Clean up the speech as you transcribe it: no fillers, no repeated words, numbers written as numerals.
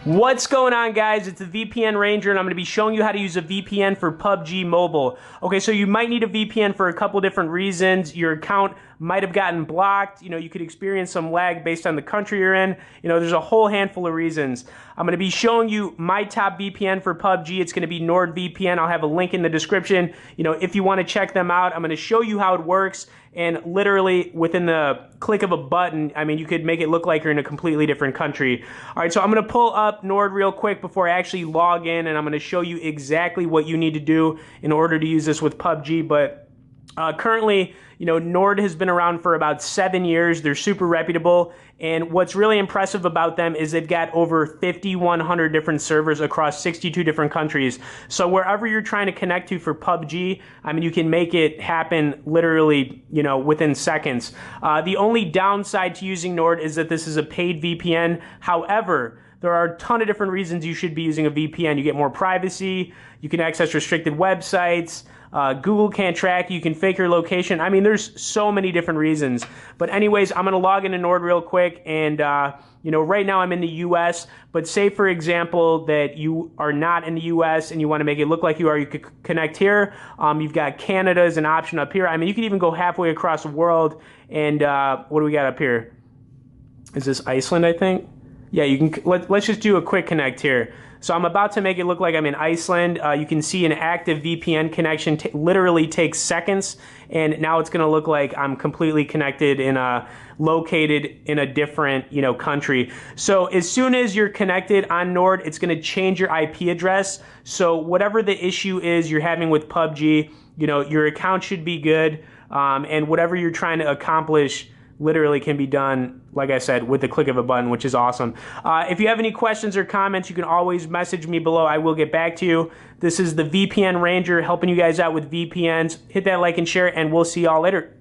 What's going on, guys? It's the VPN Ranger, and I'm going to be showing you how to use a VPN for PUBG Mobile. Okay, so you might need a VPN for a couple different reasons. Your account might have gotten blocked. You could experience some lag based on the country you're in. There's a whole handful of reasons. I'm going to be showing you my top VPN for PUBG. It's going to be NordVPN. I'll have a link in the description. If you want to check them out, I'm going to show you how it works. And literally within the click of a button, you could make it look like you're in a completely different country. All right, so I'm going to pull up Nord real quick before I actually log in, and I'm going to show you exactly what you need to do in order to use this with PUBG. But currently, Nord has been around for about 7 years. They're super reputable, and what's really impressive about them is they've got over 5,100 different servers across 62 different countries. So wherever you're trying to connect to for PUBG, you can make it happen literally, within seconds. The only downside to using Nord is that this is a paid VPN. However, there are a ton of different reasons you should be using a VPN. You get more privacy, you can access restricted websites, Google can't track you, can fake your location. There's so many different reasons. But anyways, I'm gonna log into Nord real quick, and right now I'm in the US, but say for example that you are not in the US and you wanna make it look like you are, you could connect here. You've got Canada as an option up here. You could even go halfway across the world, and what do we got up here? Is this Iceland, I think? Yeah, you can. Let's just do a quick connect here. So I'm about to make it look like I'm in Iceland. You can see an active VPN connection literally takes seconds, and now it's going to look like I'm completely connected located in a different country. So as soon as you're connected on Nord, it's going to change your IP address. So whatever the issue is you're having with PUBG, your account should be good, and whatever you're trying to accomplish literally can be done, like I said, with the click of a button, which is awesome. If you have any questions or comments, you can always message me below. I will get back to you. This is the VPN Ranger helping you guys out with VPNs. Hit that like and share, and we'll see y'all later.